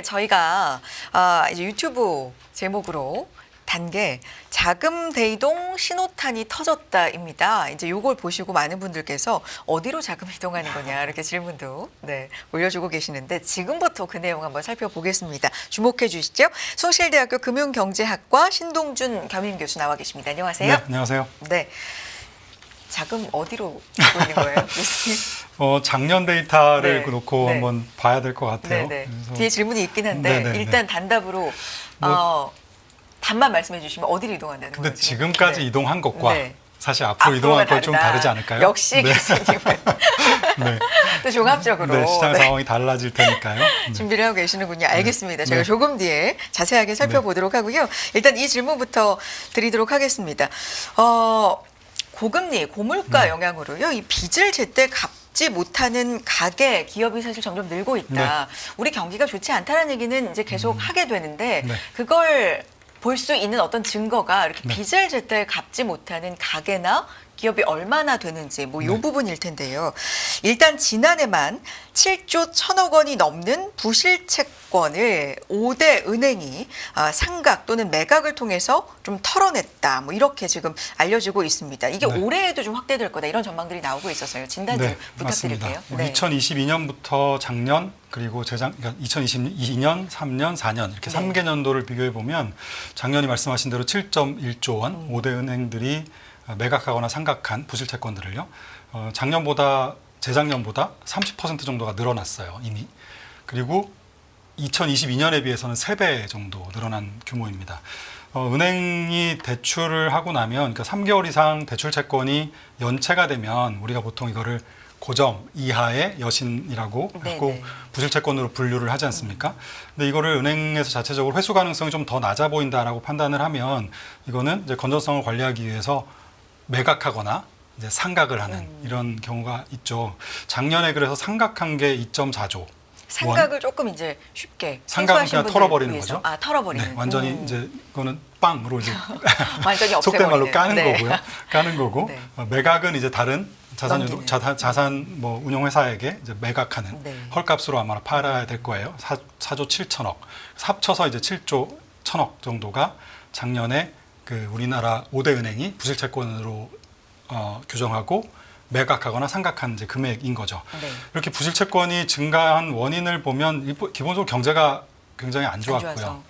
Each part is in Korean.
오늘 저희가 이제 유튜브 제목으로 단 게 자금 대이동 신호탄이 터졌다입니다. 이제 요걸 보시고 많은 분들께서 어디로 자금 이동하는 거냐 이렇게 질문도 올려주고 계시는데 지금부터 그 내용 한번 살펴보겠습니다. 주목해 주시죠. 숭실대학교 금융경제학과 신동준 겸임 교수 나와 계십니다. 안녕하세요. 네, 안녕하세요. 네. 자금 어디로 가고 있는 거예요, 교수님? 작년 데이터를 네, 놓고 네. 한번 봐야 될 것 같아요. 네네. 그래서 뒤에 질문이 있긴 한데 네네네. 일단 단답으로 답만 말씀해 주시면 어디로 이동한다는 근데 거죠? 지금까지 네. 이동한 것과 네. 사실 앞으로 이동할 건 좀 다르지 않을까요? 역시 네. 교수님은 네. 또 종합적으로 네, 시장 상황이 달라질 테니까요. 네. 준비를 하고 계시는군요. 알겠습니다. 저희가 네. 조금 뒤에 자세하게 살펴보도록 하고요. 일단 이 질문부터 드리도록 하겠습니다. 고금리, 고물가 영향으로요. 이 빚을 제때 갚지 못하는 가계, 기업이 사실 점점 늘고 있다. 우리 경기가 좋지 않다는 얘기는 이제 계속 하게 되는데 네. 그걸 볼 수 있는 어떤 증거가 이렇게 네. 빚을 제때 갚지 못하는 가계나 기업이 얼마나 되는지 뭐 요 부분일 텐데요. 일단 지난해만 7조 1천억 원이 넘는 부실채권을 5대 은행이 상각 또는 매각을 통해서 좀 털어냈다. 뭐 이렇게 지금 알려지고 있습니다. 이게 네. 올해에도 좀 확대될 거다. 이런 전망들이 나오고 있어서요. 진단 좀 부탁드릴게요. 맞습니다. 2022년부터 작년 그리고 그러니까 2022년, 3년, 4년 이렇게 3개년도를 비교해 보면 작년이 말씀하신 대로 7.1조 원 5대 은행들이 매각하거나 상각한 부실채권들을요. 재작년보다 30% 정도가 늘어났어요, 이미. 그리고 2022년에 비해서는 3배 정도 늘어난 규모입니다. 은행이 대출을 하고 나면, 그러니까 3개월 이상 대출 채권이 연체가 되면 우리가 보통 이거를 고점 이하의 여신이라고 하고 부실채권으로 분류를 하지 않습니까? 근데 이거를 은행에서 자체적으로 회수 가능성이 좀 더 낮아 보인다라고 판단을 하면 이거는 이제 건전성을 관리하기 위해서 매각하거나 이제 상각을 하는 이런 경우가 있죠. 작년에 그래서 상각한 게 2.4조. 상각을 조금 이제 쉽게 상각은 그냥 털어버리는 위해서. 거죠. 털어버리는. 네, 완전히 이제 이거는 빵으로 이제 완전히 없애버리는. 속된 말로 까는 거고요. 까는 거고 네. 매각은 이제 다른 넘기는. 자산 뭐 운용회사에게 이제 매각하는 헐값으로 아마 팔아야 될 거예요. 4조 7천억. 합쳐서 이제 7조 1천억 정도가 작년에 그 우리나라 5대 은행이 부실채권으로 규정하고 매각하거나 상각한 이제 금액인 거죠. 이렇게 부실채권이 증가한 원인을 보면 기본적으로 경제가 굉장히 안 좋았고요.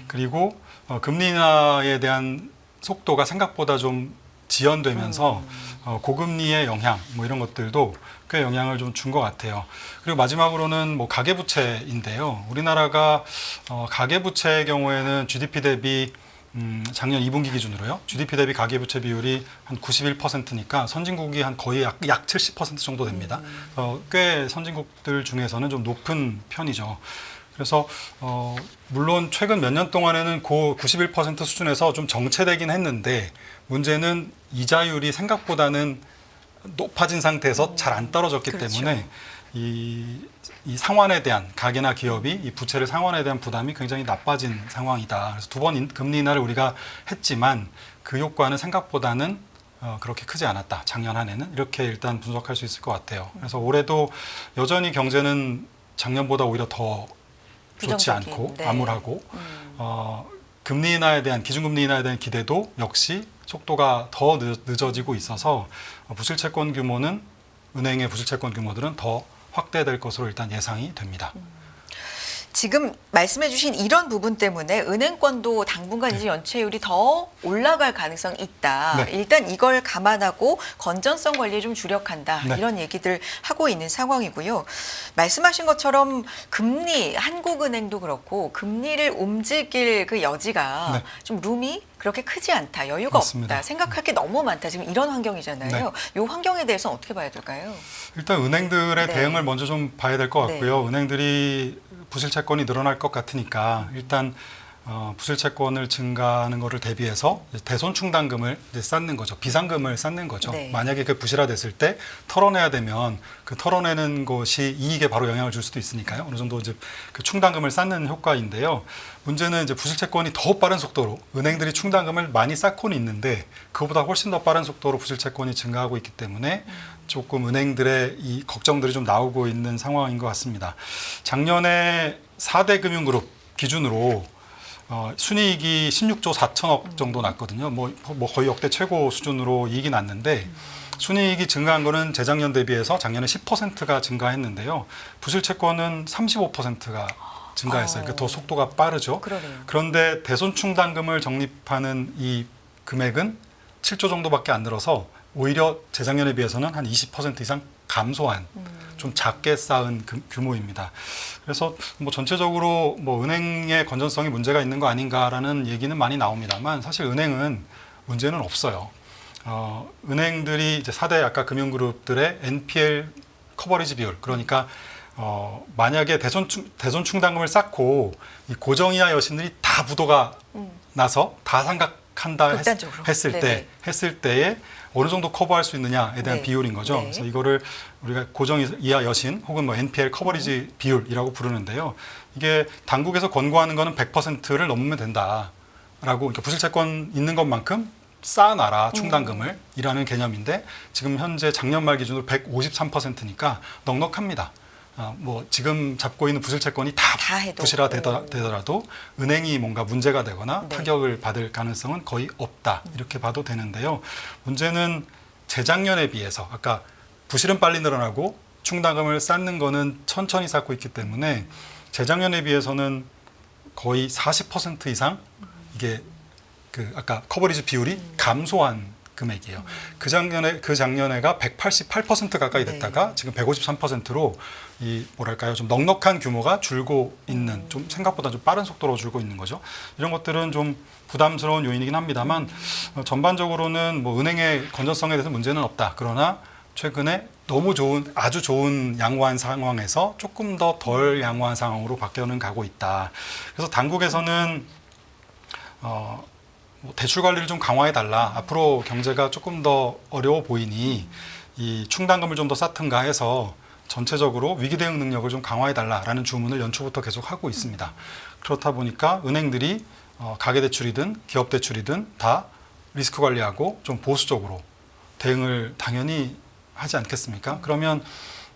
그리고 금리 인하에 대한 속도가 생각보다 좀 지연되면서 고금리의 영향 뭐 이런 것들도 꽤 영향을 좀 준 것 같아요. 그리고 마지막으로는 뭐 가계부채인데요. 우리나라가 가계부채의 경우에는 GDP 대비 작년 2분기 기준으로요. GDP 대비 가계부채 비율이 한 91%니까 선진국이 한 거의 약 70% 정도 됩니다. 꽤 선진국들 중에서는 좀 높은 편이죠. 그래서 물론 최근 몇 년 동안에는 그 91% 수준에서 좀 정체되긴 했는데 문제는 이자율이 생각보다는 높아진 상태에서 잘 안 떨어졌기 때문에 이 상환에 대한 가계나 기업이 이 부채를 상환에 대한 부담이 굉장히 나빠진 상황이다. 그래서 2번 금리 인하를 우리가 했지만 그 효과는 생각보다는 그렇게 크지 않았다. 작년 한 해는 이렇게 일단 분석할 수 있을 것 같아요. 그래서 올해도 여전히 경제는 작년보다 오히려 더 좋지 않고 암울하고 금리 인하에 대한 기준금리 인하에 대한 기대도 역시 속도가 더 늦어지고 있어서 부실채권 규모는 은행의 부실채권 규모들은 더 확대될 것으로 일단 예상이 됩니다. 지금 말씀해 주신 이런 부분 때문에 은행권도 당분간 이제 연체율이 더 올라갈 가능성이 있다. 일단 이걸 감안하고 건전성 관리에 좀 주력한다. 이런 얘기들 하고 있는 상황이고요. 말씀하신 것처럼 금리, 한국은행도 그렇고 금리를 움직일 그 여지가 좀 룸이 그렇게 크지 않다. 여유가 맞습니다. 없다. 생각할 게 너무 많다. 지금 이런 환경이잖아요. 이 환경에 대해서는 어떻게 봐야 될까요? 일단 은행들의 대응을 먼저 좀 봐야 될 것 같고요. 은행들이 부실채권이 늘어날 것 같으니까 일단 부실채권을 증가하는 것을 대비해서 대손 충당금을 이제 쌓는 거죠. 비상금을 쌓는 거죠. 네. 만약에 그 부실화됐을 때 털어내야 되면 그 털어내는 것이 이익에 바로 영향을 줄 수도 있으니까요. 어느 정도 이제 그 충당금을 쌓는 효과인데요. 문제는 이제 부실채권이 더 빠른 속도로 은행들이 충당금을 많이 쌓고는 있는데 그보다 훨씬 더 빠른 속도로 부실채권이 증가하고 있기 때문에 조금 은행들의 이 걱정들이 좀 나오고 있는 상황인 것 같습니다. 작년에 4대 금융그룹 기준으로 순이익이 16조 4천억 정도 났거든요. 뭐 거의 역대 최고 수준으로 이익이 났는데 순이익이 증가한 거는 재작년 대비해서 작년에 10%가 증가했는데요. 부실채권은 35%가 증가했어요. 그러니까 더 속도가 빠르죠. 그러네요. 그런데 대손충당금을 적립하는 이 금액은 7조 정도밖에 안 늘어서 오히려 재작년에 비해서는 한 20% 이상 감소한 좀 작게 쌓은 규모입니다. 그래서 뭐 전체적으로 뭐 은행의 건전성이 문제가 있는 거 아닌가라는 얘기는 많이 나옵니다만 사실 은행은 문제는 없어요. 은행들이 이제 4대 아까 금융그룹들의 NPL 커버리지 비율, 그러니까 만약에 대손 충당금을 쌓고 이 고정이하 여신들이 다 부도가 나서 다 상각한다 했을 때에 어느 정도 커버할 수 있느냐에 대한 네. 비율인 거죠. 네. 그래서 이거를 우리가 고정이하 여신 혹은 뭐 NPL 커버리지 비율이라고 부르는데요. 이게 당국에서 권고하는 거는 100%를 넘으면 된다라고, 그러니까 부실채권 있는 것만큼 쌓아놔라 충당금을 이라는 개념인데 지금 현재 작년 말 기준으로 153%니까 넉넉합니다. 뭐 지금 잡고 있는 부실채권이 다 부실화되더라도 은행이 뭔가 문제가 되거나 네. 타격을 받을 가능성은 거의 없다 이렇게 봐도 되는데요. 문제는 재작년에 비해서 아까 부실은 빨리 늘어나고 충당금을 쌓는 거는 천천히 쌓고 있기 때문에 재작년에 비해서는 거의 40% 이상 이게 그 아까 커버리지 비율이 감소한 금액이에요. 그 작년에가 188% 가까이 됐다가 지금 153%로 이 뭐랄까요, 좀 넉넉한 규모가 줄고 있는, 좀 생각보다 좀 빠른 속도로 줄고 있는 거죠. 이런 것들은 좀 부담스러운 요인이긴 합니다만 전반적으로는 뭐 은행의 건전성에 대해서 문제는 없다. 그러나 최근에 너무 좋은, 아주 좋은 양호한 상황에서 조금 더 덜 양호한 상황으로 바뀌어는 가고 있다. 그래서 당국에서는 대출 관리를 좀 강화해달라. 앞으로 경제가 조금 더 어려워 보이니 이 충당금을 좀 더 쌓든가 해서 전체적으로 위기 대응 능력을 좀 강화해달라라는 주문을 연초부터 계속 하고 있습니다. 그렇다 보니까 은행들이 가계대출이든 기업대출이든 다 리스크 관리하고 좀 보수적으로 대응을 당연히 하지 않겠습니까? 그러면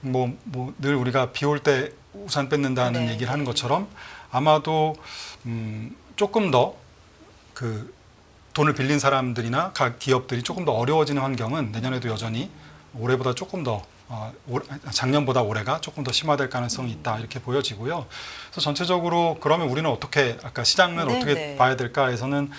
뭐 늘 우리가 비 올 때 우산 뺏는다는 네. 얘기를 하는 것처럼 아마도 조금 더 그 돈을 빌린 사람들이나 각 기업들이 조금 더 어려워지는 환경은 내년에도 여전히 올해보다 조금 더 작년보다 올해가 조금 더 심화될 가능성이 있다 이렇게 보여지고요. 그래서 전체적으로 그러면 우리는 어떻게, 아까 시장은 네, 어떻게 네. 봐야 될까 해서는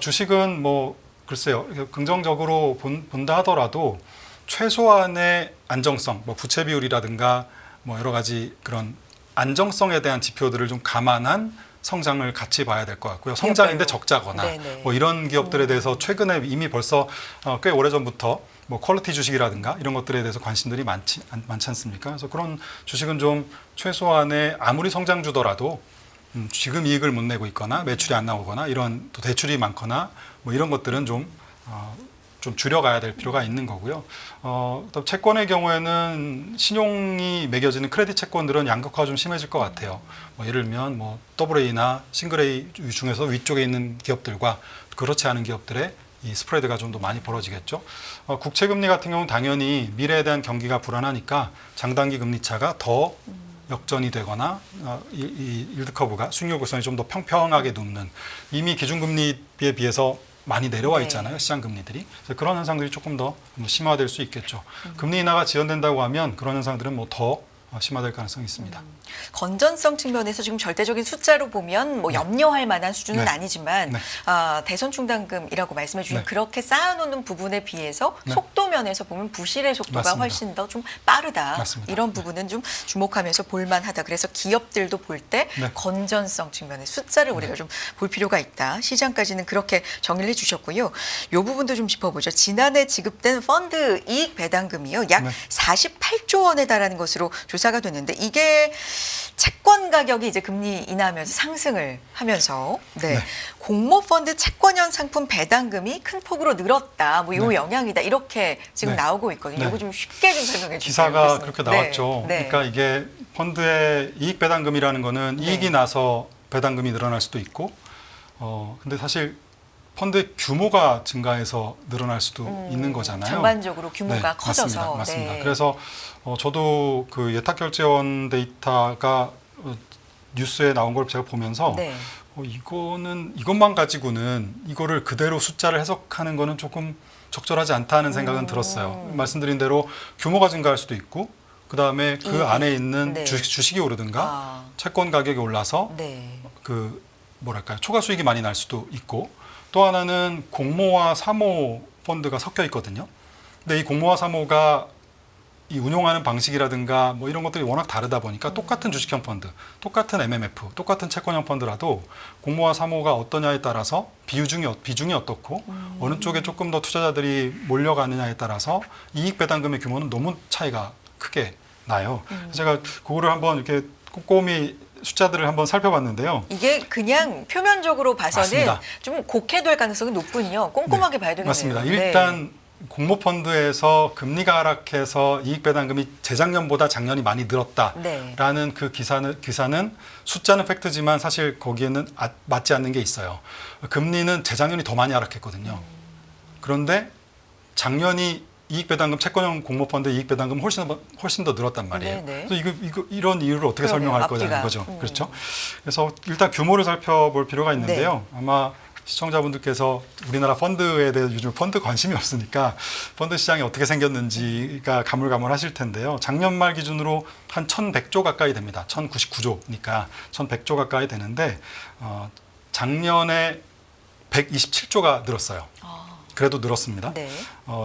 주식은 뭐 글쎄요, 긍정적으로 본다 하더라도 최소한의 안정성, 뭐 부채 비율이라든가 뭐 여러 가지 그런 안정성에 대한 지표들을 좀 감안한 성장을 같이 봐야 될 것 같고요. 성장인데 적자거나 네네. 뭐 이런 기업들에 대해서 최근에 이미 벌써 꽤 오래전부터 뭐 퀄리티 주식이라든가 이런 것들에 대해서 관심들이 많지 않습니까? 그래서 그런 주식은 좀 최소한의 아무리 성장주더라도 지금 이익을 못 내고 있거나 매출이 안 나오거나 이런 또 대출이 많거나 뭐 이런 것들은 좀 줄여가야 될 필요가 있는 거고요. 또 채권의 경우에는 신용이 매겨지는 크레딧 채권들은 양극화가 좀 심해질 것 같아요. 뭐 예를 들면 뭐 AA나 싱글 A 중에서 위쪽에 있는 기업들과 그렇지 않은 기업들의 이 스프레드가 좀 더 많이 벌어지겠죠. 국채금리 같은 경우는 당연히 미래에 대한 경기가 불안하니까 장단기 금리 차가 더 역전이 되거나 이 일드 커브가 수익률 곡선이 좀 더 평평하게 눕는, 이미 기준금리에 비해서 많이 내려와 있잖아요. 시장 금리들이. 그래서 그런 현상들이 조금 더 심화될 수 있겠죠. 금리 인하가 지연된다고 하면 그런 현상들은 뭐 더 심화될 가능성이 있습니다. 건전성 측면에서 지금 절대적인 숫자로 보면 뭐 염려할 만한 수준은 네. 아니지만 네. 대손 충당금이라고 말씀해 주신 네. 그렇게 쌓아놓는 부분에 비해서 네. 속도 면에서 보면 부실의 속도가 맞습니다. 훨씬 더 좀 빠르다. 맞습니다. 이런 네. 부분은 좀 주목하면서 볼만하다. 그래서 기업들도 볼 때 네. 건전성 측면의 숫자를 우리가 좀 볼 필요가 있다. 시장까지는 그렇게 정리를 해주셨고요. 이 부분도 좀 짚어보죠. 지난해 지급된 펀드 이익 배당금이요. 약 네. 48조 원에 달하는 것으로 조사 기사가 됐는데 이게 채권 가격이 이제 금리 인하하면서 상승을 하면서 네. 공모펀드 채권형 상품 배당금이 큰 폭으로 늘었다. 뭐 이 네. 영향이다. 이렇게 지금 네. 나오고 있거든요. 네. 이거 좀 쉽게 좀 설명해 주세요. 기사가 교수님. 그렇게 나왔죠. 네. 그러니까 이게 펀드의 이익 배당금이라는 거는 이익이 나서 배당금이 늘어날 수도 있고, 근데 사실 펀드의 규모가 증가해서 늘어날 수도 있는 거잖아요. 전반적으로 규모가 네, 커져서. 맞습니다. 네. 그래서 저도 그 예탁결제원 데이터가 뉴스에 나온 걸 제가 보면서 네. 이것만 가지고는 이거를 그대로 숫자를 해석하는 거는 조금 적절하지 않다는 생각은 들었어요. 말씀드린 대로 규모가 증가할 수도 있고, 그 다음에 그 안에 있는 네. 주식이 오르든가 채권 가격이 올라서 네. 그 뭐랄까요, 초과 수익이 많이 날 수도 있고, 또 하나는 공모와 사모 펀드가 섞여 있거든요. 근데 이 공모와 사모가 이 운용하는 방식이라든가 뭐 이런 것들이 워낙 다르다 보니까 똑같은 주식형 펀드, 똑같은 MMF, 똑같은 채권형 펀드라도 공모와 사모가 어떠냐에 따라서 비중이 어떻고 어느 쪽에 조금 더 투자자들이 몰려가느냐에 따라서 이익 배당금의 규모는 너무 차이가 크게 나요. 제가 그거를 한번 이렇게 꼼꼼히 숫자들을 한번 살펴봤는데요. 이게 그냥 표면적으로 봐서는 맞습니다. 좀 곡해될 가능성이 높군요. 꼼꼼하게 봐야 되겠네요. 맞습니다. 일단 공모펀드에서 금리가 하락해서 이익 배당금이 재작년보다 작년이 많이 늘었다라는 그 기사는 숫자는 팩트지만 사실 거기에는 맞지 않는 게 있어요. 금리는 재작년이 더 많이 하락했거든요. 그런데 작년이 이익 배당금 채권형 공모펀드 이익 배당금 훨씬 더 늘었단 말이에요. 네네. 그래서 이런 이유를 어떻게 설명할 거냐는 거죠. 그렇죠? 그래서 일단 규모를 살펴볼 필요가 있는데요. 아마 시청자분들께서 우리나라 펀드에 대해 요즘 펀드 관심이 없으니까 펀드 시장이 어떻게 생겼는지가 가물가물하실 텐데요. 작년 말 기준으로 한 1,100조 가까이 됩니다. 1,099조니까 1,100조 가까이 되는데 작년에 127조가 늘었어요. 그래도 늘었습니다. 네.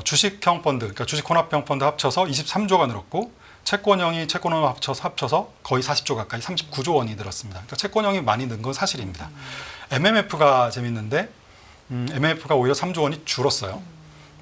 주식형 펀드, 그러니까 주식 혼합형 펀드 합쳐서 23조가 늘었고 채권형이 채권형 합쳐서 거의 40조 가까이 39조 원이 늘었습니다. 그러니까 채권형이 많이 는 건 사실입니다. MMF가 재밌는데 MMF가 오히려 3조 원이 줄었어요.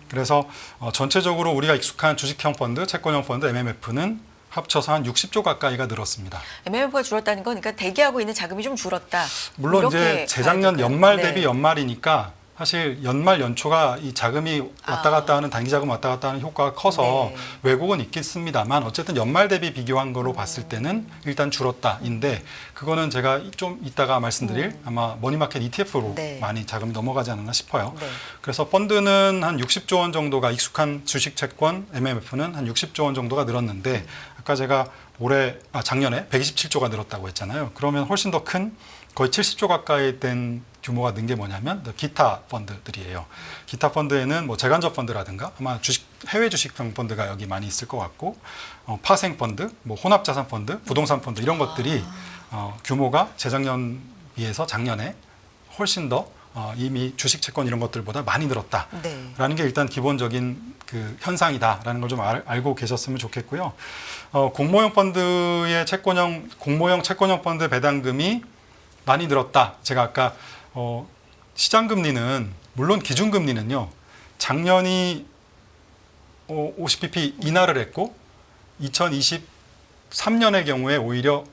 그래서 전체적으로 우리가 익숙한 주식형 펀드, 채권형 펀드, MMF는 합쳐서 한 60조 가까이가 늘었습니다. MMF가 줄었다는 건 그러니까 대기하고 있는 자금이 좀 줄었다. 물론 이제 재작년 연말 대비 네. 연말이니까 사실 연말 연초가 이 자금이 왔다 갔다 하는 단기 자금 왔다 갔다 하는 효과가 커서 왜곡은 있겠습니다만 어쨌든 연말 대비 비교한 거로 봤을 때는 일단 줄었다인데 그거는 제가 좀 이따가 말씀드릴 아마 머니마켓 ETF로 많이 자금이 넘어가지 않았나 싶어요. 그래서 펀드는 한 60조 원 정도가 익숙한 주식 채권 MMF는 한 60조 원 정도가 늘었는데 아까 제가 작년에 127조가 늘었다고 했잖아요. 그러면 훨씬 더 큰 거의 70조 가까이 된 규모가 는 게 뭐냐면 기타 펀드들이에요. 기타 펀드에는 뭐 재간접 펀드라든가 아마 해외 주식형 펀드가 여기 많이 있을 것 같고 파생 펀드, 뭐 혼합 자산 펀드, 부동산 펀드 이런 것들이 규모가 재작년 비해서 작년에 훨씬 더 이미 주식 채권 이런 것들보다 많이 늘었다라는 게 일단 기본적인 그 현상이다라는 걸 좀 알고 계셨으면 좋겠고요. 공모형 펀드의 공모형 채권형 펀드 배당금이 많이 늘었다. 제가 아까 시장 금리는 물론 기준 금리는요. 작년이 50bp 인하를 했고 2023년의 경우에 오히려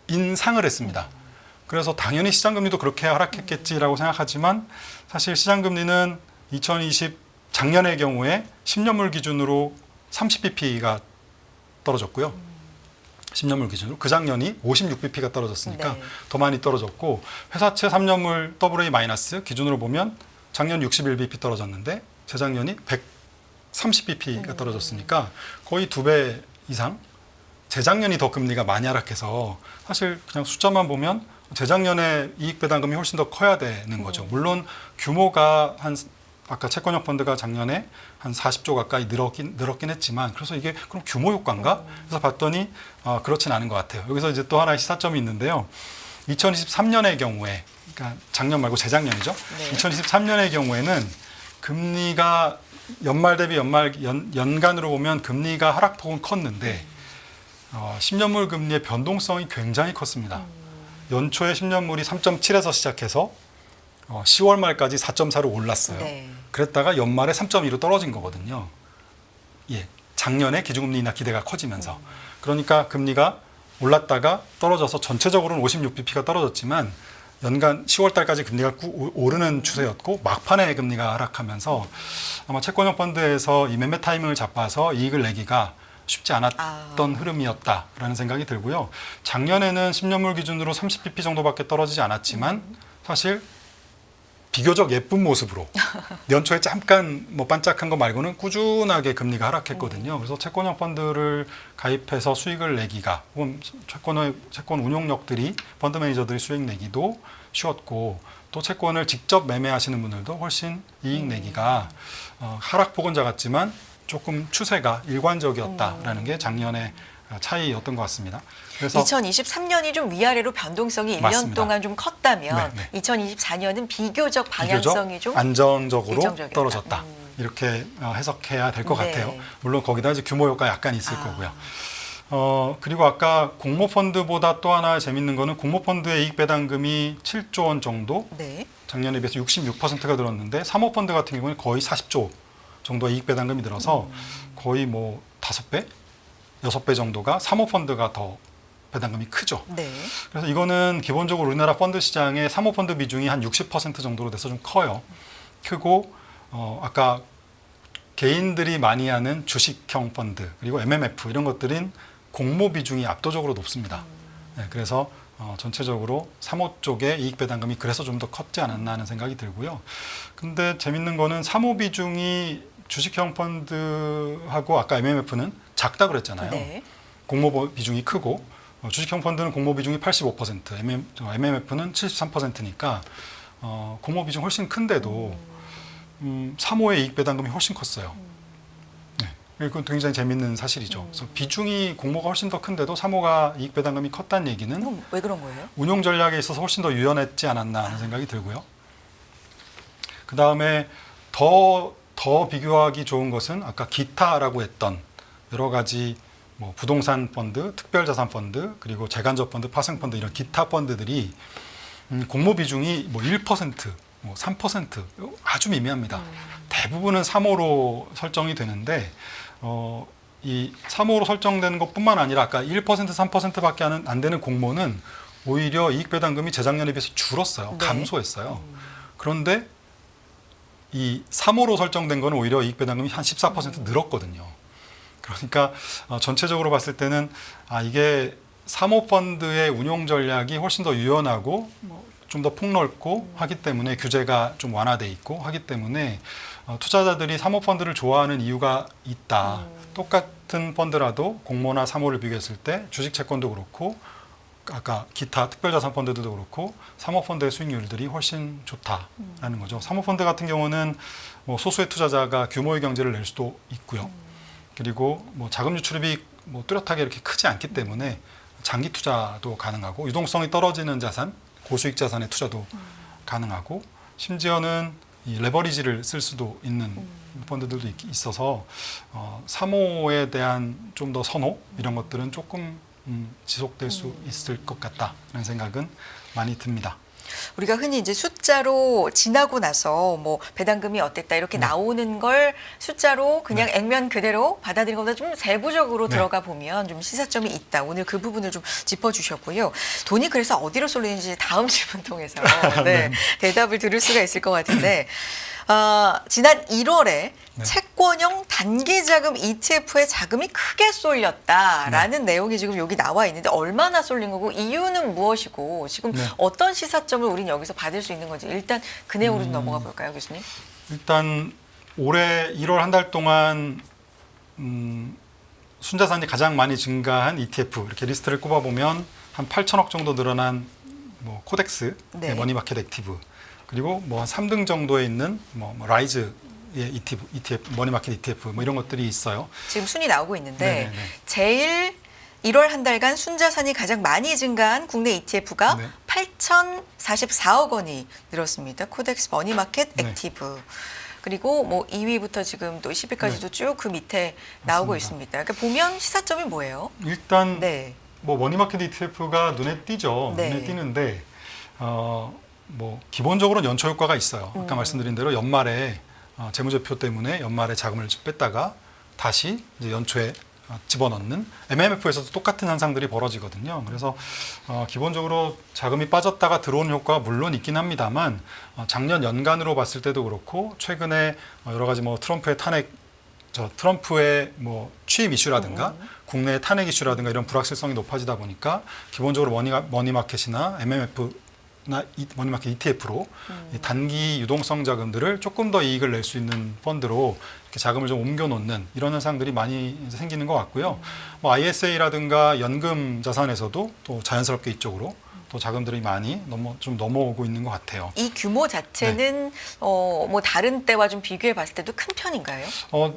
인상을 했습니다. 그래서 당연히 시장 금리도 그렇게 하락했겠지라고 생각하지만 사실 시장 금리는 작년의 경우에 10년물 기준으로 30bp가 떨어졌고요. 10년물 기준으로 그 작년이 56bp가 떨어졌으니까 더 많이 떨어졌고 회사채 3년물 AA- 기준으로 보면 작년 61bp 떨어졌는데 재작년이 130bp가 떨어졌으니까 거의 2배 이상 재작년이 더 금리가 많이 하락해서 사실 그냥 숫자만 보면 재작년에 이익 배당금이 훨씬 더 커야 되는 거죠. 물론 규모가 아까 채권형 펀드가 작년에 한 40조 가까이 늘었긴 했지만 그래서 이게 그럼 규모 효과인가? 그래서 봤더니 그렇진 않은 것 같아요. 여기서 이제 또 하나의 시사점이 있는데요. 2023년의 경우에 그러니까 작년 말고 재작년이죠. 2023년의 경우에는 금리가 연말 대비 연간으로 보면 금리가 하락폭은 컸는데 10년물 금리의 변동성이 굉장히 컸습니다. 연초에 10년물이 3.7에서 시작해서 10월 말까지 4.4로 올랐어요. 그랬다가 연말에 3.2로 떨어진 거거든요. 예, 작년에 기준금리 인하 기대가 커지면서. 그러니까 금리가 올랐다가 떨어져서 전체적으로는 56bp가 떨어졌지만 연간 10월 달까지 금리가 오르는 추세였고 막판에 금리가 하락하면서 아마 채권형 펀드에서 이 매매 타이밍을 잡아서 이익을 내기가 쉽지 않았던 흐름이었다라는 생각이 들고요. 작년에는 10년물 기준으로 30bp 정도밖에 떨어지지 않았지만 사실 비교적 예쁜 모습으로 연초에 잠깐 뭐 반짝한 거 말고는 꾸준하게 금리가 하락했거든요. 그래서 채권형 펀드를 가입해서 수익을 내기가 혹은 채권 운용력들이 펀드 매니저들이 수익 내기도 쉬웠고 또 채권을 직접 매매하시는 분들도 훨씬 이익 내기가 하락폭은 작았지만 조금 추세가 일관적이었다라는 게 작년의 차이였던 것 같습니다. 그래서 2023년이 좀 위아래로 변동성이 1년 맞습니다. 동안 좀 컸다면 네. 2024년은 비교적 방향성이 좀 안정적으로 일정적이었다. 떨어졌다. 이렇게 해석해야 될 것 네. 같아요. 물론 거기다 이제 규모 효과 약간 있을 거고요. 그리고 아까 공모펀드보다 또 하나 재밌는 거는 공모펀드의 이익 배당금이 7조 원 정도 네. 작년에 비해서 66%가 늘었는데 사모펀드 같은 경우는 거의 40조 정도 이익 배당금이 늘어서 거의 뭐 5배, 6배 정도가 사모펀드가 더 배당금이 크죠. 네. 그래서 이거는 기본적으로 우리나라 펀드 시장의 사모펀드 비중이 한 60% 정도로 돼서 좀 커요. 크고 아까 개인들이 많이 하는 주식형 펀드 그리고 MMF 이런 것들은 공모 비중이 압도적으로 높습니다. 네, 그래서 전체적으로 사모 쪽의 이익 배당금이 그래서 좀 더 컸지 않았나 하는 생각이 들고요. 근데 재밌는 거는 사모 비중이 주식형 펀드하고 아까 MMF는 작다 그랬잖아요. 네. 공모 비중이 크고 주식형 펀드는 공모 비중이 85%, MMF는 73%니까 공모 비중 훨씬 큰데도 사모의 이익 배당금이 훨씬 컸어요. 네, 이건 굉장히 재밌는 사실이죠. 그래서 비중이 공모가 훨씬 더 큰데도 사모가 이익 배당금이 컸다는 얘기는 그럼 왜 그런 거예요? 운용 전략에 있어서 훨씬 더 유연했지 않았나 하는 생각이 들고요. 그 다음에 더 비교하기 좋은 것은 아까 기타라고 했던 여러 가지 뭐 부동산 펀드, 특별자산 펀드, 그리고 재간접 펀드, 파생 펀드 이런 기타 펀드들이 공모 비중이 뭐 1%, 뭐 3% 아주 미미합니다. 대부분은 3호로 설정이 되는데 이 3호로 설정되는 것뿐만 아니라 아까 1%, 3%밖에 안 되는 공모는 오히려 이익 배당금이 재작년에 비해서 줄었어요. 네. 감소했어요. 그런데 이 3호로 설정된 거는 오히려 이익 배당금이 한 14% 늘었거든요. 그러니까 전체적으로 봤을 때는 이게 사모펀드의 운용 전략이 훨씬 더 유연하고 좀 더 폭넓고 하기 때문에 규제가 좀 완화돼 있고 하기 때문에 투자자들이 사모펀드를 좋아하는 이유가 있다. 똑같은 펀드라도 공모나 사모를 비교했을 때 주식 채권도 그렇고 아까 기타 특별자산 펀드들도 그렇고 사모펀드의 수익률들이 훨씬 좋다라는 거죠. 사모펀드 같은 경우는 뭐 소수의 투자자가 규모의 경제를 낼 수도 있고요. 그리고 뭐 자금 유출입이 뭐 뚜렷하게 이렇게 크지 않기 때문에 장기 투자도 가능하고 유동성이 떨어지는 자산, 고수익 자산의 투자도 가능하고 심지어는 이 레버리지를 쓸 수도 있는 펀드들도 있어서 사모에 대한 좀 더 선호 이런 것들은 조금 지속될 수 있을 것 같다는 생각은 많이 듭니다. 우리가 흔히 이제 숫자로 지나고 나서 뭐 배당금이 어땠다 이렇게 나오는 걸 숫자로 그냥 액면 그대로 받아들이는 것보다 좀 세부적으로 들어가 보면 좀 시사점이 있다. 오늘 그 부분을 좀 짚어주셨고요. 돈이 그래서 어디로 쏠리는지 다음 질문 통해서 대답을 들을 수가 있을 것 같은데 지난 1월에 채권형 단기자금 ETF에 자금이 크게 쏠렸다라는 내용이 지금 여기 나와 있는데 얼마나 쏠린 거고 이유는 무엇이고 지금 어떤 시사점을 우리는 여기서 받을 수 있는 건지 일단 그 내용으로 좀 넘어가 볼까요, 교수님? 일단 올해 1월 한 달 동안 순자산이 가장 많이 증가한 ETF 이렇게 리스트를 꼽아보면 한 8천억 정도 늘어난 뭐 코덱스 머니마켓 액티브 그리고 뭐 한 3등 정도에 있는 뭐 라이즈의 ETF, 머니마켓 ETF 뭐 이런 것들이 있어요. 지금 순위 나오고 있는데 제일 1월 한 달간 순자산이 가장 많이 증가한 국내 ETF가 8,044억 원이 늘었습니다. 코덱스 머니마켓 액티브. 그리고 뭐 2위부터 지금 또 10위까지도 쭉 그 밑에 나오고 있습니다. 그러니까 보면 시사점이 뭐예요? 일단 뭐 머니마켓 ETF가 눈에 띄죠. 눈에 띄는데 뭐 기본적으로는 연초 효과가 있어요. 아까 말씀드린 대로 연말에 재무제표 때문에 연말에 자금을 뺐다가 다시 이제 연초에 집어넣는 MMF에서도 똑같은 현상들이 벌어지거든요. 그래서 기본적으로 자금이 빠졌다가 들어오는 효과가 물론 있긴 합니다만 작년 연간으로 봤을 때도 그렇고 최근에 여러 가지 뭐 트럼프의 뭐 취임 이슈라든가 국내 탄핵 이슈라든가 이런 불확실성이 높아지다 보니까 기본적으로 머니마켓이나 MMF나 머니마켓 ETF로 단기 유동성 자금들을 조금 더 이익을 낼 수 있는 펀드로 이렇게 자금을 좀 옮겨놓는 이런 현상들이 많이 이제 생기는 것 같고요. 뭐 ISA라든가 연금 자산에서도 또 자연스럽게 이쪽으로 또 자금들이 많이 넘어오고 있는 것 같아요. 이 규모 자체는 뭐 다른 때와 좀 비교해 봤을 때도 큰 편인가요?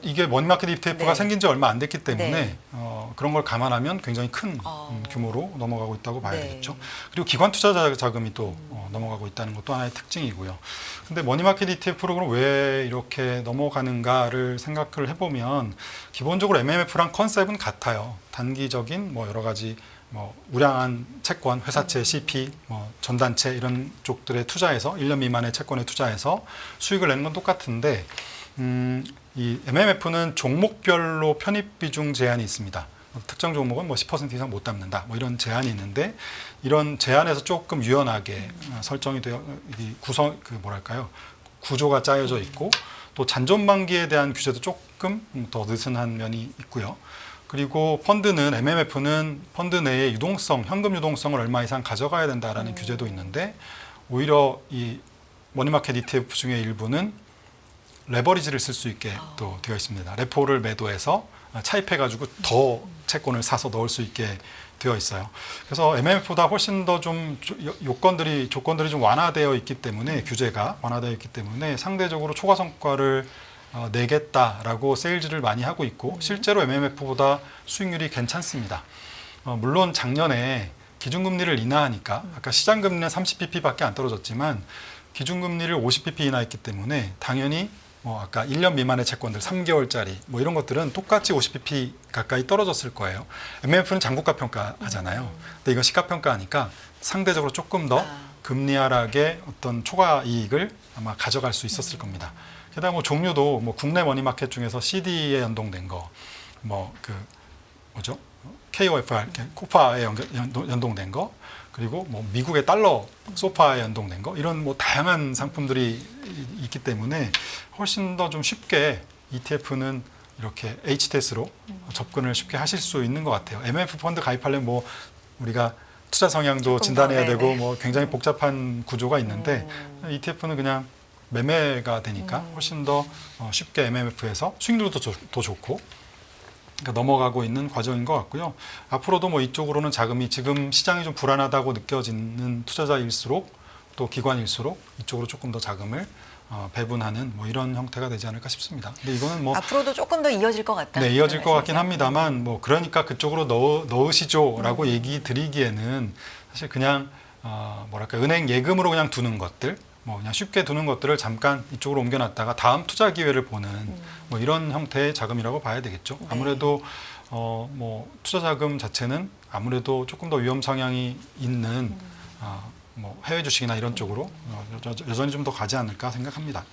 이게 머니마켓 ETF가 네. 생긴 지 얼마 안 됐기 때문에 네. 그런 걸 감안하면 굉장히 큰 규모로 넘어가고 있다고 봐야 네. 되겠죠. 그리고 기관 투자 자금이 또 넘어가고 있다는 것도 하나의 특징이고요. 근데 머니마켓 ETF로 그럼 왜 이렇게 넘어가는가를 생각을 해보면 기본적으로 MMF랑 컨셉은 같아요. 단기적인 뭐 여러 가지 뭐 우량한 채권, 회사채, CP, 뭐 전단체 이런 쪽들에 투자해서 1년 미만의 채권에 투자해서 수익을 내는 건 똑같은데 이 MMF는 종목별로 편입 비중 제한이 있습니다. 특정 종목은 뭐 10% 이상 못 담는다. 뭐 이런 제한이 있는데 이런 제한에서 조금 유연하게 설정이 되어 구조가 짜여져 있고 또 잔존만기에 대한 규제도 조금 더 느슨한 면이 있고요. 그리고 MMF는 펀드 내에 현금 유동성을 얼마 이상 가져가야 된다라는 규제도 있는데 오히려 이 머니마켓 ETF 중에 일부는 레버리지를 쓸 수 있게 또 되어 있습니다. 레포를 매도해서 차입해가지고 더 채권을 사서 넣을 수 있게 되어 있어요. 그래서 MMF보다 훨씬 더 좀 조건들이 좀 완화되어 있기 때문에 규제가 완화되어 있기 때문에 상대적으로 초과 성과를 내겠다라고 세일즈를 많이 하고 있고 실제로 MMF보다 수익률이 괜찮습니다. 물론 작년에 기준금리를 인하하니까 아까 시장금리는 30bp밖에 안 떨어졌지만 기준금리를 50bp 인하했기 때문에 당연히 아까 1년 미만의 채권들 3개월짜리 뭐 이런 것들은 똑같이 50bp 가까이 떨어졌을 거예요. MMF는 장부가 평가하잖아요. 근데 이건 시가평가하니까 상대적으로 조금 더 금리하락의 어떤 초과 이익을 아마 가져갈 수 있었을 겁니다. 게다가 뭐 종류도 뭐 국내 머니마켓 중에서 CD에 연동된 거, KOFR, 코파에 연동된 거, 그리고 뭐 미국의 달러 소파에 연동된 거 이런 뭐 다양한 상품들이 있기 때문에 훨씬 더 좀 쉽게 ETF는 이렇게 HTS로 접근을 쉽게 하실 수 있는 것 같아요. MMF 펀드 가입하려면 뭐 우리가 투자 성향도 진단해야 되고 뭐 굉장히 복잡한 구조가 있는데 ETF는 그냥 매매가 되니까 훨씬 더 쉽게 MMF에서 수익률도 더 좋고 그러니까 넘어가고 있는 과정인 것 같고요. 앞으로도 뭐 이쪽으로는 자금이 지금 시장이 좀 불안하다고 느껴지는 투자자일수록 또 기관일수록 이쪽으로 조금 더 자금을 배분하는 뭐 이런 형태가 되지 않을까 싶습니다. 근데 이거는 뭐 앞으로도 조금 더 이어질 것 같다. 네, 이어질 것 같긴 합니다만 뭐 그러니까 그쪽으로 넣으시죠라고 얘기 드리기에는 사실 그냥 은행 예금으로 그냥 두는 것들 뭐 그냥 쉽게 두는 것들을 잠깐 이쪽으로 옮겨놨다가 다음 투자 기회를 보는 뭐 이런 형태의 자금이라고 봐야 되겠죠. 네. 아무래도 뭐 투자 자금 자체는 아무래도 조금 더 위험 성향이 있는 뭐 해외 주식이나 이런 쪽으로 여전히 좀 더 가지 않을까 생각합니다.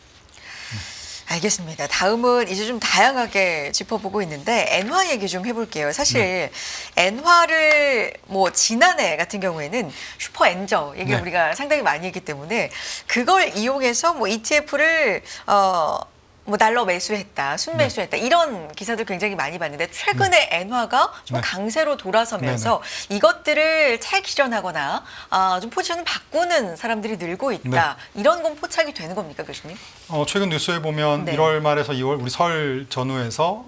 알겠습니다. 다음은 이제 좀 다양하게 짚어보고 있는데 엔화 얘기 좀 해볼게요. 사실 엔화를 뭐 지난해 같은 경우에는 슈퍼 엔저 얘기 우리가 상당히 많이 했기 때문에 그걸 이용해서 뭐 ETF를 뭐 달러 매수했다, 순매수했다 이런 기사들 굉장히 많이 봤는데 최근에 엔화가 좀 강세로 돌아서면서 이것들을 차익 실현하거나 좀 포지션을 바꾸는 사람들이 늘고 있다. 이런 건 포착이 되는 겁니까, 교수님? 최근 뉴스에 보면 1월 말에서 2월 우리 설 전후에서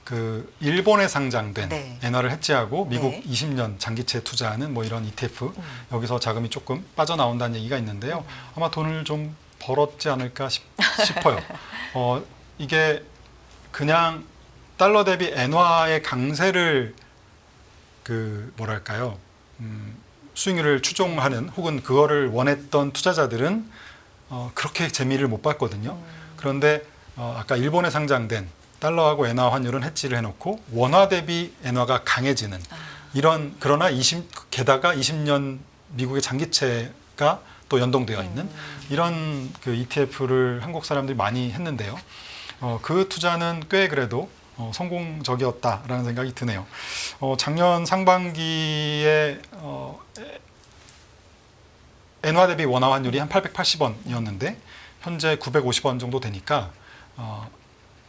그 일본에 상장된 엔화를 해지하고 미국 20년 장기채 투자하는 뭐 이런 ETF 여기서 자금이 조금 빠져나온다는 얘기가 있는데요. 아마 돈을 좀 벌었지 않을까 싶어요. 이게 그냥 달러 대비 엔화의 강세를 수익률을 추종하는 혹은 그거를 원했던 투자자들은 그렇게 재미를 못 봤거든요. 그런데 아까 일본에 상장된 달러하고 엔화 환율은 해지를 해놓고 원화 대비 엔화가 강해지는 그러나 게다가 20년 미국의 장기채가 또 연동되어 있는 이런 그 ETF를 한국 사람들이 많이 했는데요. 그 투자는 꽤 그래도 성공적이었다라는 생각이 드네요. 작년 상반기에 엔화 대비 원화 환율이 한 880원이었는데 현재 950원 정도 되니까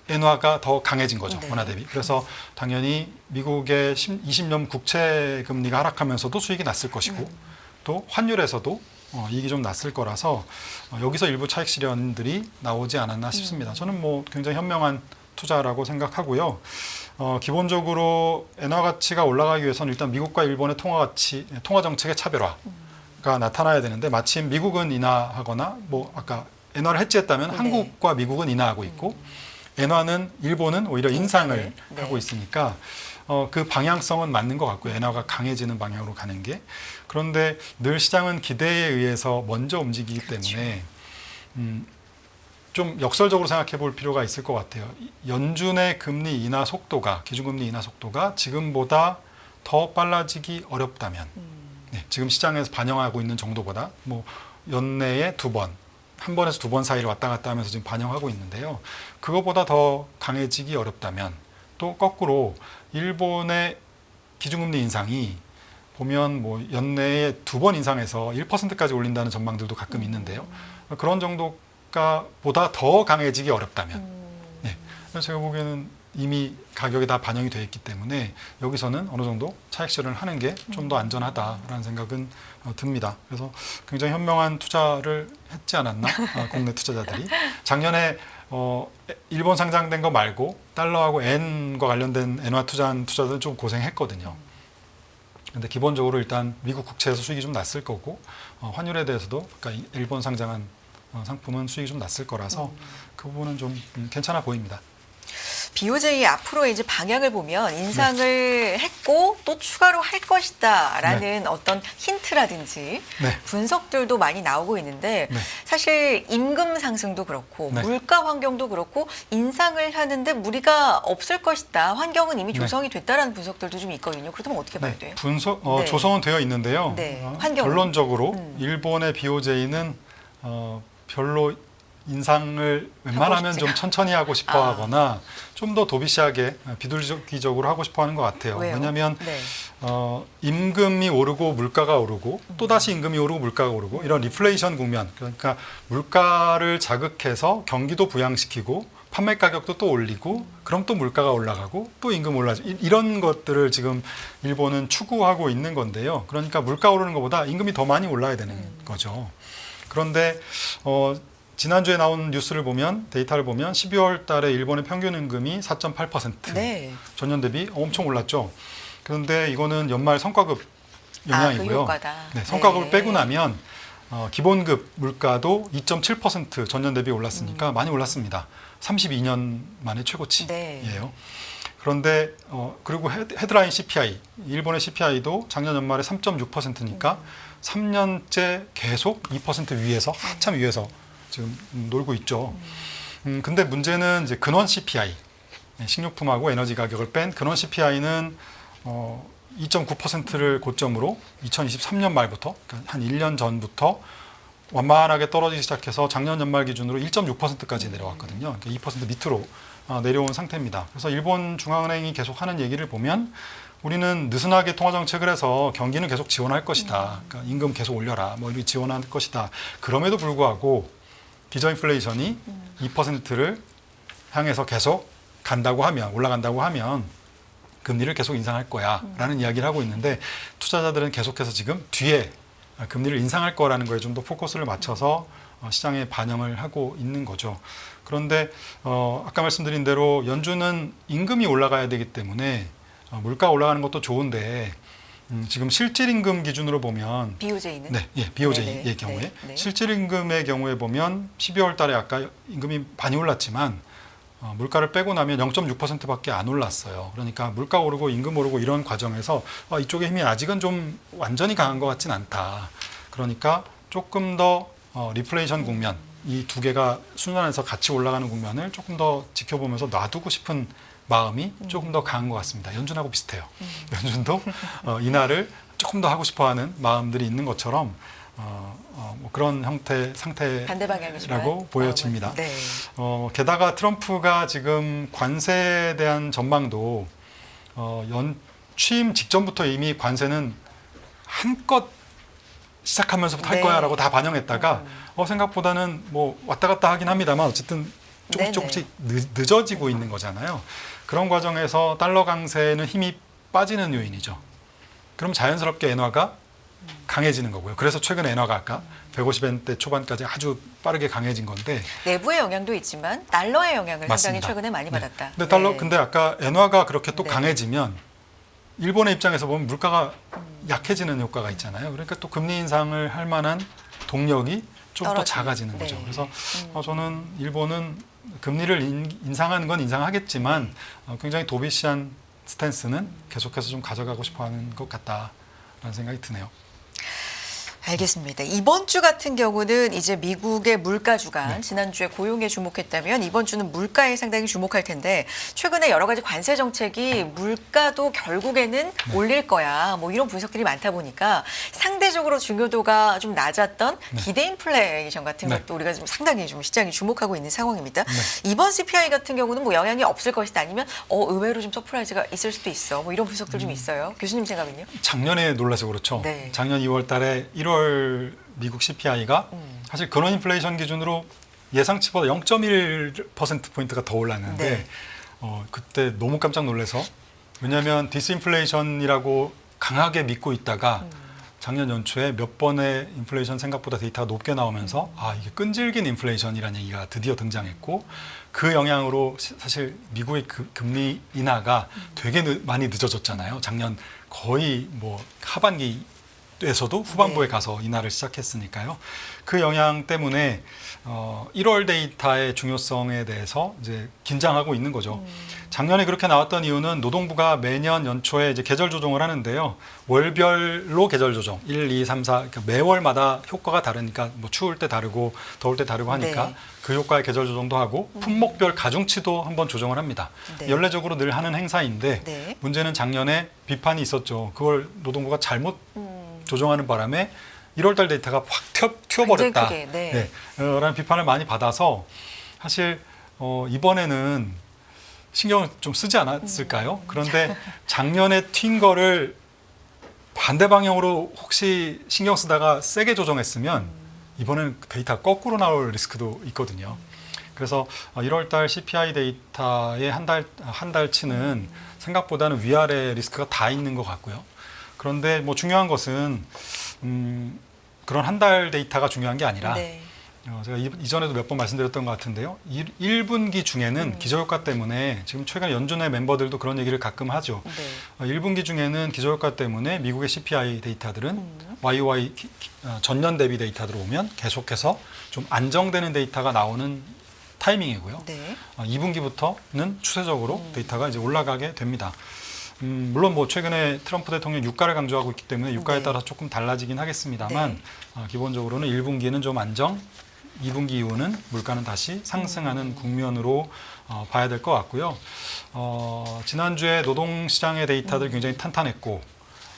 엔화가 더 강해진 거죠. 네. 원화 대비. 그래서 당연히 미국의 20년 국채 금리가 하락하면서도 수익이 났을 것이고 또 환율에서도 이익이 좀 났을 거라서 여기서 일부 차익 실현들이 나오지 않았나 싶습니다. 저는 뭐 굉장히 현명한 투자라고 생각하고요. 기본적으로 엔화 가치가 올라가기 위해서는 일단 미국과 일본의 통화 정책의 차별화가 나타나야 되는데 마침 미국은 인하하거나 뭐 아까 엔화를 해지했다면 네. 한국과 미국은 인하하고 있고 엔화는 일본은 오히려 인상을 네. 하고 있으니까 그 방향성은 맞는 것 같고요. 엔화가 강해지는 방향으로 가는 게. 그런데 늘 시장은 기대에 의해서 먼저 움직이기 때문에 좀 역설적으로 생각해 볼 필요가 있을 것 같아요. 연준의 금리 인하 속도가, 기준금리 인하 속도가 지금보다 더 빨라지기 어렵다면 네, 지금 시장에서 반영하고 있는 정도보다 뭐 연내에 한 번에서 두 번 사이를 왔다 갔다 하면서 지금 반영하고 있는데요. 그거보다 더 강해지기 어렵다면 또 거꾸로 일본의 기준금리 인상이 보면 뭐 연내에 두 번 인상해서 1%까지 올린다는 전망들도 가끔 있는데요. 그런 정도가 보다 더 강해지기 어렵다면 네. 그래서 제가 보기에는 이미 가격이 다 반영이 되어 있기 때문에 여기서는 어느 정도 차익 실현을 하는 게 좀 더 안전하다라는 생각은 듭니다. 그래서 굉장히 현명한 투자를 했지 않았나 국내 투자자들이. 작년에 일본 상장된 거 말고 달러하고 엔과 관련된 엔화 투자한 투자들은 좀 고생했거든요. 근데 기본적으로 일단 미국 국채에서 수익이 좀 났을 거고 환율에 대해서도 그러니까 일본 상장한 상품은 수익이 좀 났을 거라서 그 부분은 좀 괜찮아 보입니다. BOJ 앞으로 이제 방향을 보면 인상을 했고 또 추가로 할 것이다라는 어떤 힌트라든지 네. 분석들도 많이 나오고 있는데 네. 사실 임금 상승도 그렇고 네. 물가 환경도 그렇고 인상을 하는데 무리가 없을 것이다. 환경은 이미 네. 조성이 됐다라는 분석들도 좀 있거든요. 그렇다면 어떻게 봐야 돼요? 네. 네. 조성은 되어 있는데요. 네. 환경은? 결론적으로 일본의 BOJ는 별로 인상을 웬만하면 싶지 좀 천천히 하고 싶어 하거나 좀 더 도비시하게 비둘기적으로 하고 싶어 하는 것 같아요. 왜요? 왜냐하면 네. 임금이 오르고 물가가 오르고 또다시 임금이 오르고 물가가 오르고 이런 리플레이션 국면, 그러니까 물가를 자극해서 경기도 부양시키고 판매 가격도 또 올리고 그럼 또 물가가 올라가고 또 임금 올라가죠. 이런 것들을 지금 일본은 추구하고 있는 건데요. 그러니까 물가 오르는 것보다 임금이 더 많이 올라야 되는 거죠. 그런데 지난주에 나온 뉴스를 보면 데이터를 보면 12월 달에 일본의 평균 임금이 4.8% 네. 전년 대비 엄청 올랐죠. 그런데 이거는 연말 성과급 영향이고요. 그 효과다. 네, 성과급을 네. 빼고 나면 기본급 물가도 2.7% 전년 대비 올랐으니까 많이 올랐습니다. 32년 만에 최고치예요. 네. 그런데 그리고 헤드라인 CPI, 일본의 CPI도 작년 연말에 3.6%니까 3년째 계속 2% 위에서 한참 위에서 지금 놀고 있죠. 근데 문제는 이제 근원 CPI, 식료품하고 에너지 가격을 뺀 근원 CPI는 2.9%를 고점으로 2023년 말부터, 그러니까 한 1년 전부터 완만하게 떨어지기 시작해서 작년 연말 기준으로 1.6%까지 내려왔거든요. 그러니까 2% 밑으로 내려온 상태입니다. 그래서 일본 중앙은행이 계속 하는 얘기를 보면 우리는 느슨하게 통화 정책을 해서 경기는 계속 지원할 것이다. 그러니까 임금 계속 올려라. 뭐 이렇게 지원할 것이다. 그럼에도 불구하고 기저인플레이션이 2%를 향해서 계속 간다고 하면, 올라간다고 하면 금리를 계속 인상할 거야라는 이야기를 하고 있는데 투자자들은 계속해서 지금 뒤에 금리를 인상할 거라는 거에 좀 더 포커스를 맞춰서 시장에 반영을 하고 있는 거죠. 그런데 아까 말씀드린 대로 연준은 임금이 올라가야 되기 때문에 물가 올라가는 것도 좋은데 지금 실질임금 기준으로 보면 BOJ는? 네, 예, BOJ의 네네. 경우에 네. 실질임금의 경우에 보면 12월 달에 아까 임금이 많이 올랐지만 물가를 빼고 나면 0.6%밖에 안 올랐어요. 그러니까 물가 오르고 임금 오르고 이런 과정에서 이쪽의 힘이 아직은 좀 완전히 강한 것 같진 않다. 그러니까 조금 더 리플레이션 국면, 이 두 개가 순환해서 같이 올라가는 국면을 조금 더 지켜보면서 놔두고 싶은 마음이 조금 더 강한 것 같습니다. 연준하고 비슷해요. 연준도 인하를 조금 더 하고 싶어하는 마음들이 있는 것처럼 뭐 그런 반대 방향이지만 상태라고 보여집니다. 네. 게다가 트럼프가 지금 관세에 대한 전망도 취임 직전부터 이미 관세는 한껏 시작하면서부터 할 네. 거야라고 다 반영했다가 생각보다는 뭐 왔다 갔다 하긴 합니다만 어쨌든 네네. 조금씩 늦어지고 있는 거잖아요. 그런 과정에서 달러 강세는 힘이 빠지는 요인이죠. 그럼 자연스럽게 엔화가 강해지는 거고요. 그래서 최근 엔화가 아까 150엔대 초반까지 아주 빠르게 강해진 건데 내부의 영향도 있지만 달러의 영향을 맞습니다. 상당히 최근에 많이 네. 받았다. 근데 아까 엔화가 그렇게 또 네. 강해지면 일본의 입장에서 보면 물가가 약해지는 효과가 있잖아요. 그러니까 또 금리 인상을 할 만한 동력이 좀 더 떨어지는. 작아지는 거죠. 네. 그래서 저는 일본은 금리를 인상하는 건 인상하겠지만 굉장히 도비시한 스탠스는 계속해서 좀 가져가고 싶어하는 것 같다라는 생각이 드네요. 알겠습니다. 이번 주 같은 경우는 이제 미국의 물가 주간, 네. 지난주에 고용에 주목했다면 이번 주는 물가에 상당히 주목할 텐데 최근에 여러 가지 관세 정책이 물가도 결국에는 올릴 거야. 뭐 이런 분석들이 많다 보니까 상대적으로 중요도가 좀 낮았던 기대 인플레이션 같은 네. 것도 우리가 좀 상당히 좀 시장이 주목하고 있는 상황입니다. 네. 이번 CPI 같은 경우는 뭐 영향이 없을 것이다 아니면 의외로 좀 서프라이즈가 있을 수도 있어. 뭐 이런 분석들 좀 있어요. 교수님 생각은요? 작년에 놀라서 그렇죠. 네. 작년 2월 달에 1월 미국 CPI가 사실 근원 인플레이션 기준으로 예상치보다 0.1%포인트가 더 올랐는데 네. 그때 너무 깜짝 놀라서 왜냐하면 디스인플레이션이라고 강하게 믿고 있다가 작년 연초에 몇 번의 인플레이션 생각보다 데이터가 높게 나오면서 이게 끈질긴 인플레이션이라는 얘기가 드디어 등장했고 그 영향으로 사실 미국의 금리 인하가 되게 많이 늦어졌잖아요. 작년 거의 뭐 하반기에서도 후반부에 네. 가서 인하를 시작했으니까요. 그 영향 때문에 1월 데이터의 중요성에 대해서 이제 긴장하고 있는 거죠. 작년에 그렇게 나왔던 이유는 노동부가 매년 연초에 이제 계절 조정을 하는데요. 월별로 계절 조정, 1, 2, 3, 4, 그러니까 매월마다 효과가 다르니까 뭐 추울 때 다르고 더울 때 다르고 하니까 네. 그 효과의 계절 조정도 하고 품목별 가중치도 한번 조정을 합니다. 네. 연례적으로 늘 하는 행사인데 네. 문제는 작년에 비판이 있었죠. 그걸 노동부가 잘못 조정하는 바람에 1월달 데이터가 확 튀어버렸다. 굉장히 크게, 네. 라는 비판을 많이 받아서 사실 이번에는 신경을 좀 쓰지 않았을까요? 그런데 작년에 튄 거를 반대 방향으로 혹시 신경 쓰다가 세게 조정했으면 이번에는 데이터가 거꾸로 나올 리스크도 있거든요. 그래서 1월달 CPI 데이터의 한 달치는 생각보다는 위아래 리스크가 다 있는 것 같고요. 그런데 뭐 중요한 것은 그런 한 달 데이터가 중요한 게 아니라 네. 제가 이전에도 몇 번 말씀드렸던 것 같은데요. 1분기 중에는 기저효과 때문에 지금 최근에 연준의 멤버들도 그런 얘기를 가끔 하죠. 네. 1분기 중에는 기저효과 때문에 미국의 CPI 데이터들은 YOY 전년 대비 데이터들 오면 계속해서 좀 안정되는 데이터가 나오는 타이밍이고요. 네. 2분기부터는 추세적으로 데이터가 이제 올라가게 됩니다. 물론 뭐 최근에 트럼프 대통령 유가를 강조하고 있기 때문에 유가에 네. 따라 조금 달라지긴 하겠습니다만 네. 기본적으로는 1분기는 좀 안정, 2분기 이후는 물가는 다시 상승하는 국면으로 봐야 될 것 같고요. 지난주에 노동시장의 데이터들 굉장히 탄탄했고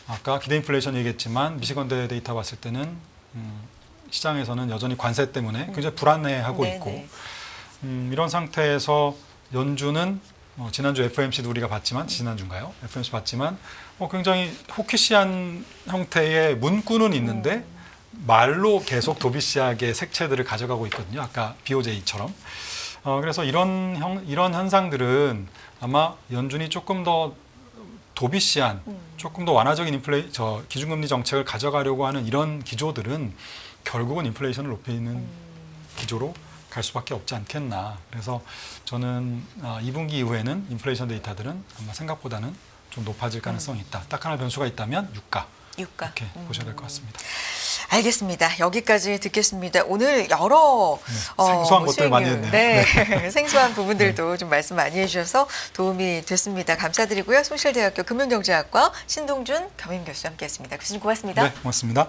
아까 기대 인플레이션 얘기했지만 미시건대 데이터 봤을 때는 시장에서는 여전히 관세 때문에 굉장히 불안해하고 네, 있고 네. 이런 상태에서 연준은 지난주 FOMC도 우리가 봤지만 지난주인가요? FOMC 봤지만 굉장히 호키시한 형태의 문구는 있는데 말로 계속 도비시하게 색채들을 가져가고 있거든요. 아까 BOJ처럼. 그래서 이런 현상들은 아마 연준이 조금 더 도비시한, 조금 더 완화적인 기준금리 정책을 가져가려고 하는 이런 기조들은 결국은 인플레이션을 높이는 기조로 갈 수밖에 없지 않겠나. 그래서 저는 2분기 이후에는 인플레이션 데이터들은 아마 생각보다는 좀 높아질 가능성이 있다. 딱 하나 변수가 있다면 유가. 이렇게 보셔야 될 것 같습니다. 알겠습니다. 여기까지 듣겠습니다. 오늘 여러 생소한 것들 많이 했네요. 네. 생소한 부분들도 좀 말씀 많이 해주셔서 도움이 됐습니다. 감사드리고요. 숭실대학교 금융경제학과 신동준 겸임교수 함께했습니다. 교수님 고맙습니다. 네, 고맙습니다.